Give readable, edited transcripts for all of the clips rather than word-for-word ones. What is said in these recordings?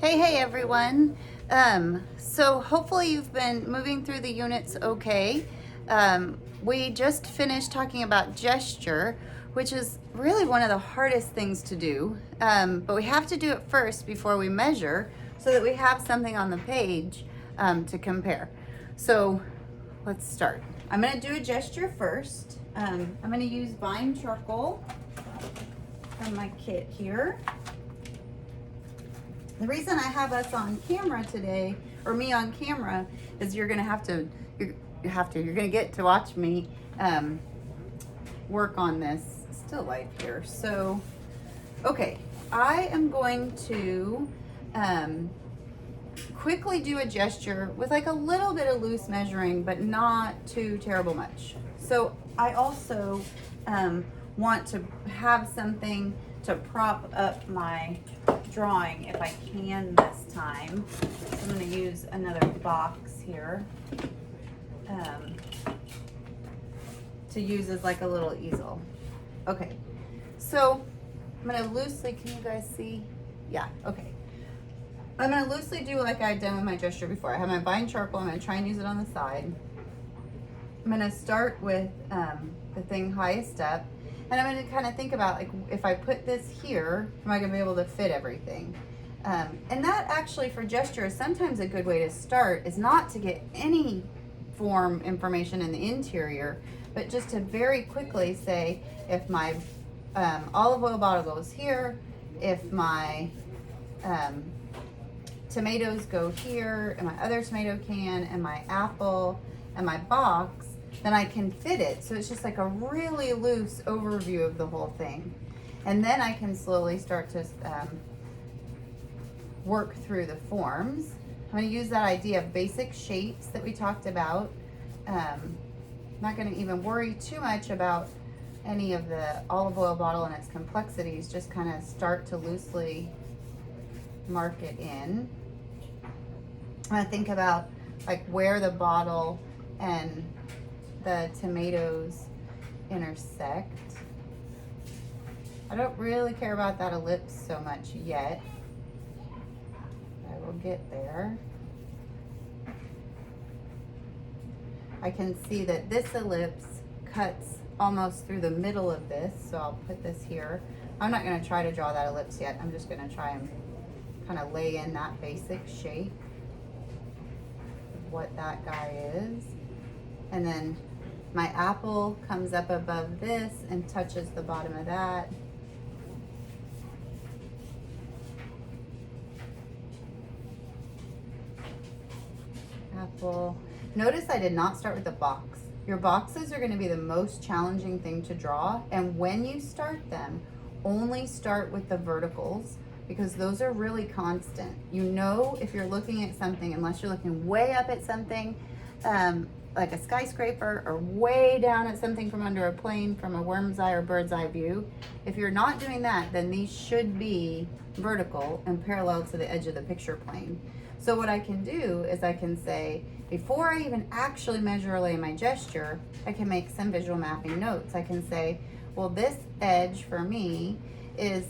Hey everyone. So hopefully you've been moving through the units okay. We just finished talking about gesture, which is really one of the hardest things to do. But we have to do it first before we measure so that we have something on the page to compare. So let's start. I'm going to do a gesture first. I'm going to use Vine charcoal from my kit here. The reason I have us on camera today, or me on camera, is you're gonna get to watch me work on this still life here. So, okay, I am going to quickly do a gesture with like a little bit of loose measuring, but not too terrible much. So I also want to have something to prop up my drawing if I can this time. So I'm going to use another box here to use as like a little easel. Okay, so I'm going to loosely, can you guys see? Yeah, okay. I'm going to loosely do like I've done with my gesture before. I have my Vine charcoal. I'm going to try and use it on the side. I'm going to start with the thing highest up. And I'm going to kind of think about, like, if I put this here, am I going to be able to fit everything? And that actually, for gesture, is sometimes a good way to start, is not to get any form information in the interior, but just to very quickly say, if my olive oil bottle goes here, if my tomatoes go here, and my other tomato can, and my apple, and my box, then I can fit it. So it's just like a really loose overview of the whole thing. And then I can slowly start to work through the forms. I'm going to use that idea of basic shapes that we talked about. I'm not going to even worry too much about any of the olive oil bottle and its complexities, just kind of start to loosely mark it in. I'm going to think about like where the bottle and the tomatoes intersect. I don't really care about that ellipse so much yet. I will get there. I can see that this ellipse cuts almost through the middle of this, so I'll put this here. I'm not going to try to draw that ellipse yet. I'm just going to try and kind of lay in that basic shape of what that guy is. And then my apple comes up above this and touches the bottom of that. Apple. Notice I did not start with the box. Your boxes are going to be the most challenging thing to draw, and when you start them, only start with the verticals, because those are really constant. You know, if you're looking at something, unless you're looking way up at something, like a skyscraper, or way down at something from under a plane from a worm's eye or bird's eye view, if you're not doing that, then these should be vertical and parallel to the edge of the picture plane. So what I can do is I can say, before I even actually measure or lay my gesture, I can make some visual mapping notes. I can say, well, this edge for me is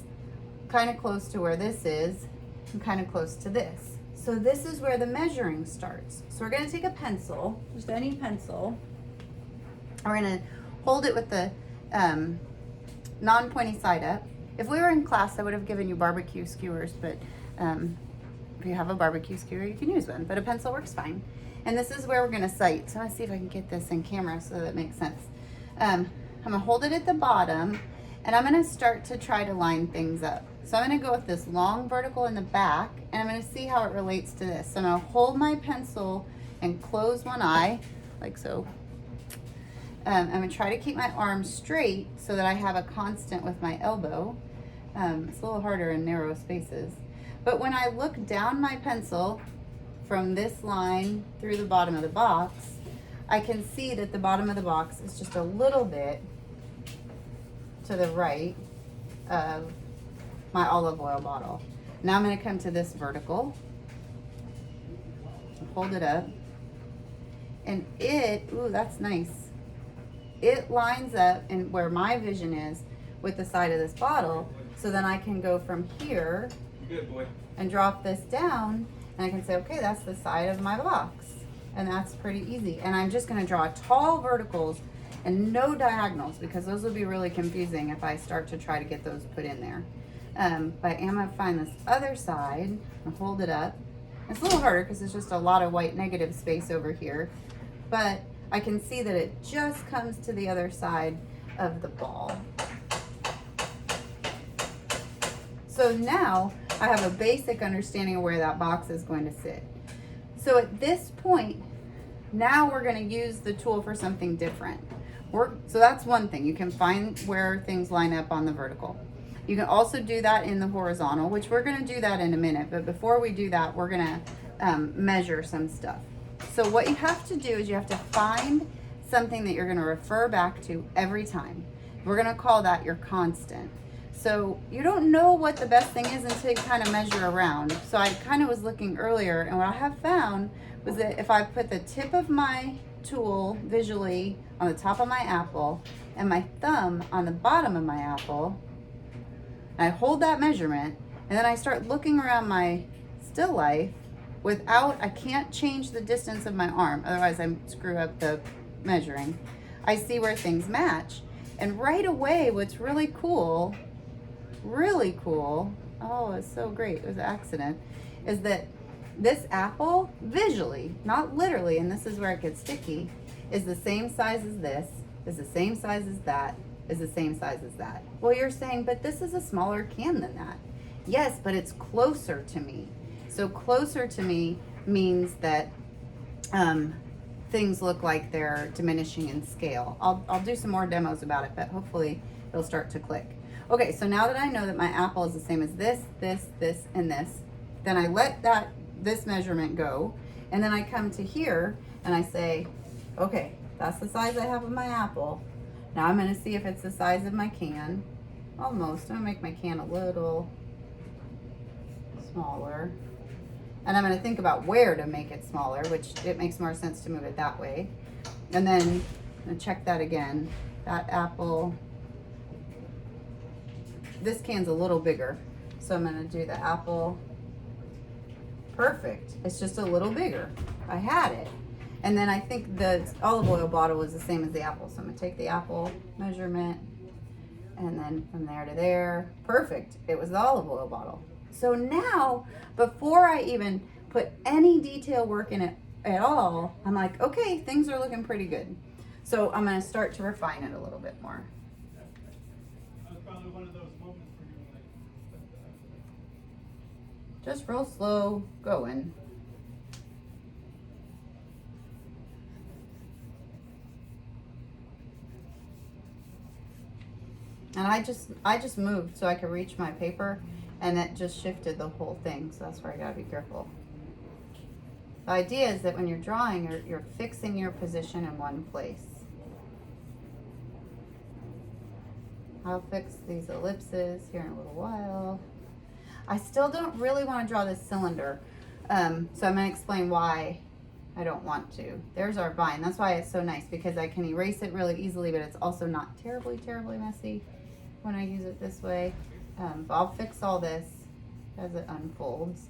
kind of close to where this is and kind of close to this. So this is where the measuring starts. So we're going to take a pencil, just any pencil. We're going to hold it with the non-pointy side up. If we were in class, I would have given you barbecue skewers, but if you have a barbecue skewer, you can use one, but a pencil works fine. And this is where we're going to sight. So let's see if I can get this in camera so that it makes sense. I'm going to hold it at the bottom, and I'm going to start to try to line things up. So I'm going to go with this long vertical in the back, and I'm going to see how it relates to this. So I'm going to hold my pencil and close one eye, like so. I'm going to try to keep my arm straight so that I have a constant with my elbow. It's a little harder in narrow spaces. But when I look down my pencil from this line through the bottom of the box, I can see that the bottom of the box is just a little bit to the right of my olive oil bottle. Now I'm going to come to this vertical, hold it up, and ooh, that's nice. It lines up in where my vision is with the side of this bottle, so then I can go from here Good boy. And drop this down, and I can say, okay, that's the side of my box. And that's pretty easy. And I'm just gonna draw tall verticals and no diagonals, because those will be really confusing if I start to try to get those put in there. But I'm gonna find this other side and hold it up. It's a little harder because it's just a lot of white negative space over here, but I can see that it just comes to the other side of the ball. So now I have a basic understanding of where that box is going to sit. So at this point, now we're going to use the tool for something different. So that's one thing. You can find where things line up on the vertical. You can also do that in the horizontal, which we're going to do that in a minute. But before we do that, we're going to measure some stuff. So what you have to do is you have to find something that you're going to refer back to every time. We're going to call that your constant. So you don't know what the best thing is until you kind of measure around. So I kind of was looking earlier, and what I have found was that if I put the tip of my tool visually on the top of my apple and my thumb on the bottom of my apple, and I hold that measurement, and then I start looking around my still life I can't change the distance of my arm, otherwise I screw up the measuring. I see where things match. And right away, what's really cool, oh, it's so great, it was an accident, is that this apple, visually, not literally, and this is where it gets sticky, is the same size as this, is the same size as that, is the same size as that. Well, you're saying, but this is a smaller can than that. Yes, but it's closer to me. So closer to me means that things look like they're diminishing in scale. I'll do some more demos about it, but hopefully it'll start to click. Okay, so now that I know that my apple is the same as this, this, this, and this, then I let this measurement go, and then I come to here and I say, okay, that's the size I have of my apple. Now I'm gonna see if it's the size of my can. Almost. I'm gonna make my can a little smaller. And I'm gonna think about where to make it smaller, which it makes more sense to move it that way. And then I'm gonna check that again. That apple, this can's a little bigger. So I'm gonna do the apple. Perfect. It's just a little bigger. I had it. And then I think the olive oil bottle was the same as the apple. So I'm gonna take the apple measurement, and then from there to there. Perfect. It was the olive oil bottle. So now, before I even put any detail work in it at all, I'm like, okay, things are looking pretty good. So I'm gonna start to refine it a little bit more. That was probably one of those moments where you were like, Just real slow going. And I just moved so I could reach my paper, and it just shifted the whole thing. So that's where I gotta be careful. The idea is that when you're drawing, you're fixing your position in one place. I'll fix these ellipses here in a little while. I still don't really want to draw this cylinder. So I'm gonna explain why I don't want to. There's our vine. That's why it's so nice, because I can erase it really easily, but it's also not terribly, terribly messy when I use it this way. But I'll fix all this as it unfolds.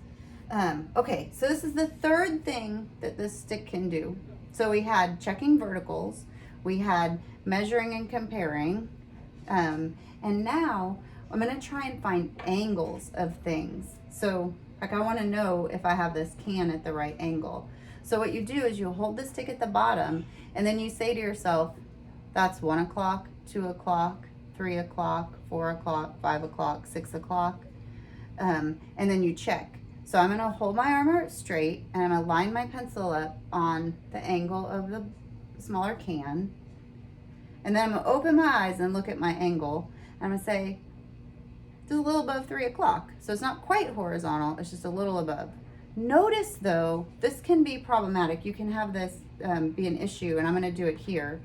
Okay, so this is the third thing that this stick can do. So we had checking verticals, we had measuring and comparing, and now I'm gonna try and find angles of things. So like I wanna know if I have this can at the right angle. So what you do is you hold the stick at the bottom, and then you say to yourself, that's 1 o'clock, 2 o'clock, 3 o'clock, 4 o'clock, 5 o'clock, 6 o'clock, and then you check. So I'm gonna hold my arm out straight, and I'm gonna line my pencil up on the angle of the smaller can, and then I'm gonna open my eyes and look at my angle, and I'm gonna say, it's a little above 3 o'clock. So it's not quite horizontal, it's just a little above. Notice though, this can be problematic. You can have this be an issue, and I'm gonna do it here.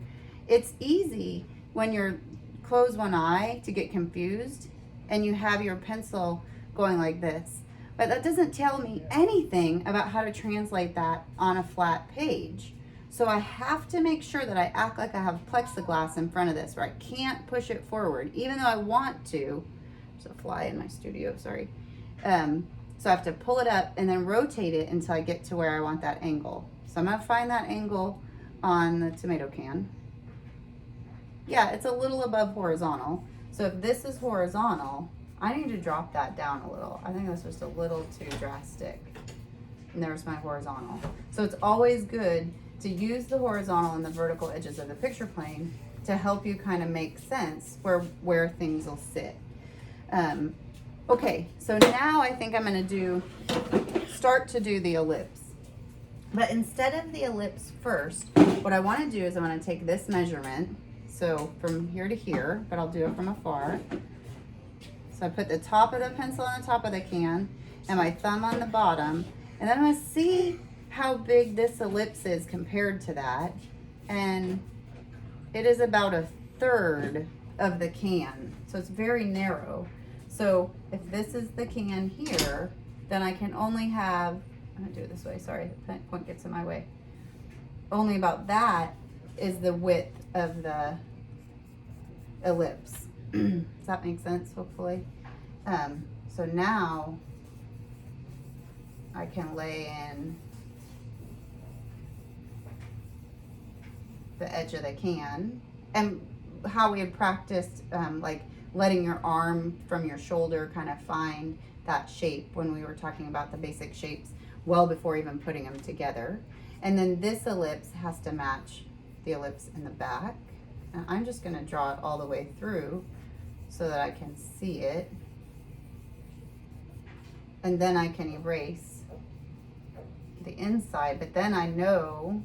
It's easy when you're close one eye to get confused and you have your pencil going like this, but that doesn't tell me anything about how to translate that on a flat page. So I have to make sure that I act like I have plexiglass in front of this, where I can't push it forward, even though I want to. There's a fly in my studio, sorry. So I have to pull it up and then rotate it until I get to where I want that angle. So I'm gonna find that angle on the tomato can. Yeah, it's a little above horizontal. So if this is horizontal, I need to drop that down a little. I think that's just a little too drastic. And there's my horizontal. So it's always good to use the horizontal and the vertical edges of the picture plane to help you kind of make sense where things will sit. Okay, so now I think I'm gonna start to do the ellipse. But instead of the ellipse first, what I wanna do is I wanna take this measurement, so from here to here, but I'll do it from afar. So I put the top of the pencil on the top of the can and my thumb on the bottom, and then I'm gonna see how big this ellipse is compared to that. And it is about 1/3 of the can, so it's very narrow. So if this is the can here, then I can only have, I'm gonna do it this way, sorry, the point gets in my way. Only about that is the width of the ellipse. Does that make sense, hopefully? So now I can lay in the edge of the can, and how we had practiced like letting your arm from your shoulder kind of find that shape when we were talking about the basic shapes well before even putting them together. And then this ellipse has to match the ellipse in the back. And I'm just going to draw it all the way through so that I can see it. And then I can erase the inside, but then I know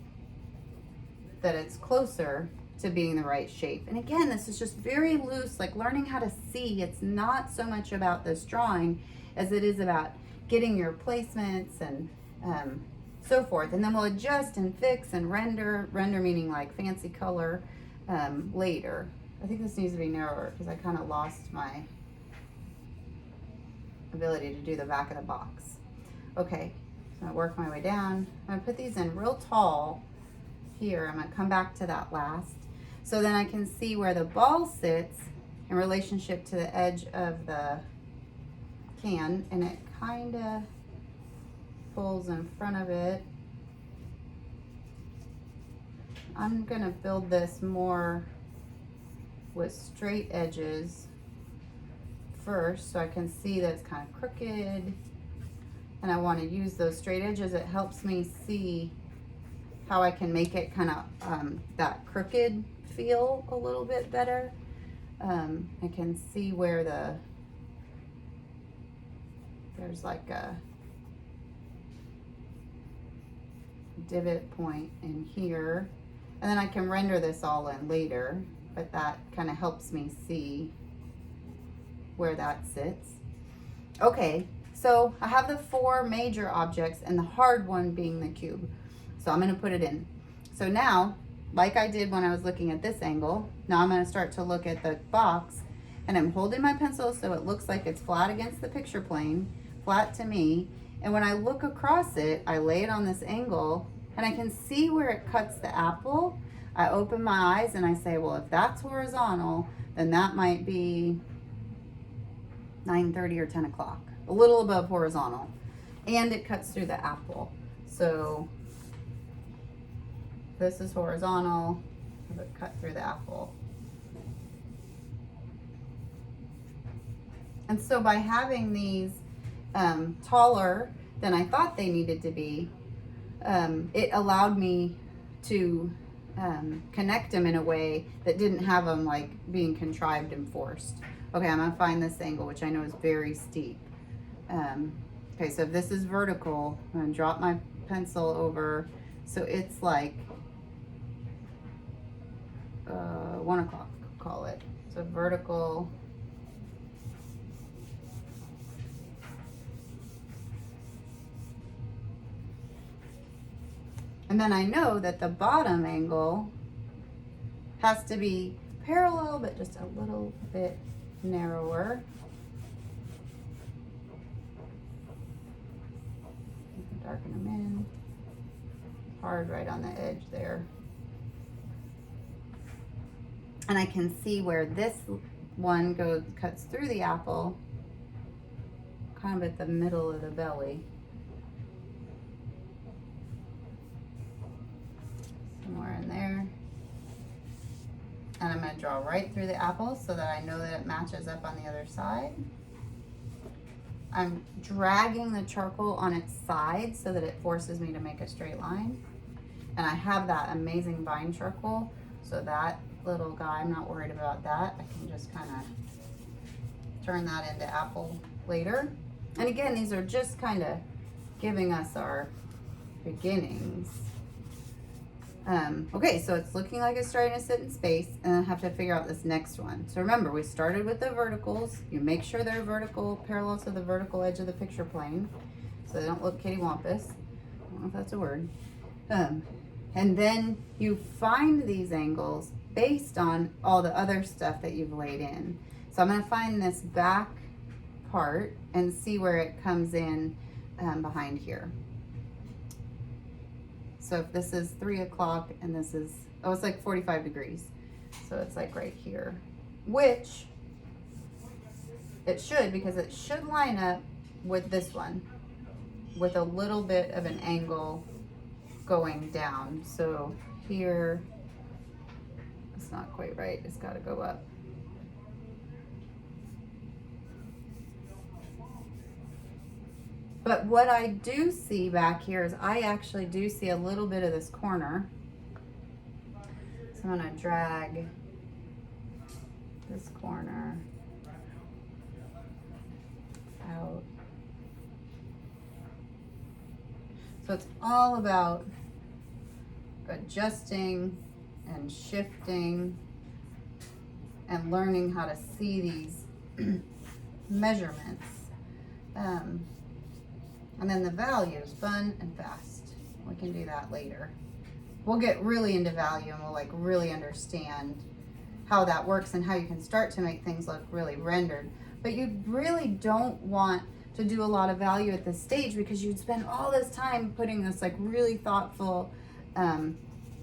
that it's closer to being the right shape. And again, this is just very loose, like learning how to see. It's not so much about this drawing as it is about getting your placements and so forth. And then we'll adjust and fix and render meaning like fancy color later. I think this needs to be narrower because I kind of lost my ability to do the back of the box. Okay, so I work my way down. I'm gonna put these in real tall here. I'm gonna come back to that last. So then I can see where the ball sits in relationship to the edge of the can, and it kind of pulls in front of it. I'm gonna build this more with straight edges first so I can see that it's kind of crooked, and I want to use those straight edges. It helps me see how I can make it kind of that crooked feel a little bit better. I can see where there's like a divot point in here, and then I can render this all in later, but that kind of helps me see where that sits. Okay, so I have the 4 major objects and the hard one being the cube. So I'm going to put it in. So now, like I did when I was looking at this angle, now I'm going to start to look at the box, and I'm holding my pencil so it looks like it's flat against the picture plane, flat to me. And when I look across it, I lay it on this angle and I can see where it cuts the apple. I open my eyes and I say, well, if that's horizontal, then that might be 9:30 or 10 o'clock, a little above horizontal. And it cuts through the apple. So this is horizontal, but cut through the apple. And so by having these taller than I thought they needed to be, it allowed me to connect them in a way that didn't have them like being contrived and forced. Okay, I'm gonna find this angle, which I know is very steep. Okay, so if this is vertical, I'm gonna drop my pencil over, so it's like 1 o'clock, call it. So vertical. And then I know that the bottom angle has to be parallel, but just a little bit narrower. You can darken them in. Hard right on the edge there. And I can see where this one cuts through the apple, kind of at the middle of the belly. Somewhere in there. And I'm going to draw right through the apple so that I know that it matches up on the other side. I'm dragging the charcoal on its side so that it forces me to make a straight line. And I have that amazing vine charcoal, so that little guy, I'm not worried about that. I can just kind of turn that into apple later. And again, these are just kind of giving us our beginnings. Okay, so it's looking like it's starting to sit in space, and I have to figure out this next one. So remember, we started with the verticals. You make sure they're vertical, parallel to the vertical edge of the picture plane, so they don't look kittywampus. I don't know if that's a word. And then you find these angles based on all the other stuff that you've laid in. So I'm going to find this back part and see where it comes in behind here. So if this is 3 o'clock and this is, oh, it's like 45 degrees. So it's like right here, which it should, because it should line up with this one with a little bit of an angle going down. So here, it's not quite right. It's got to go up. But what I do see back here is I actually do see a little bit of this corner. So I'm going to drag this corner out. So it's all about adjusting and shifting and learning how to see these measurements. And then the values, fun and fast. We can do that later. We'll get really into value and we'll like really understand how that works and how you can start to make things look really rendered. But you really don't want to do a lot of value at this stage, because you'd spend all this time putting this like really thoughtful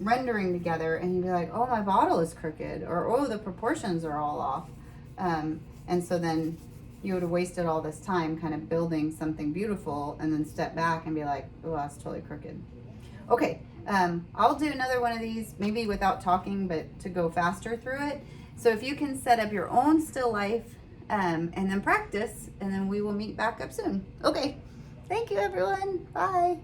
rendering together, and you'd be like, oh, my bottle is crooked, or oh, the proportions are all off. And so then you would have wasted all this time kind of building something beautiful and then step back and be like, oh, that's totally crooked. Okay, I'll do another one of these, maybe without talking, but to go faster through it. So if you can set up your own still life and then practice, and then we will meet back up soon. Okay, thank you everyone, bye.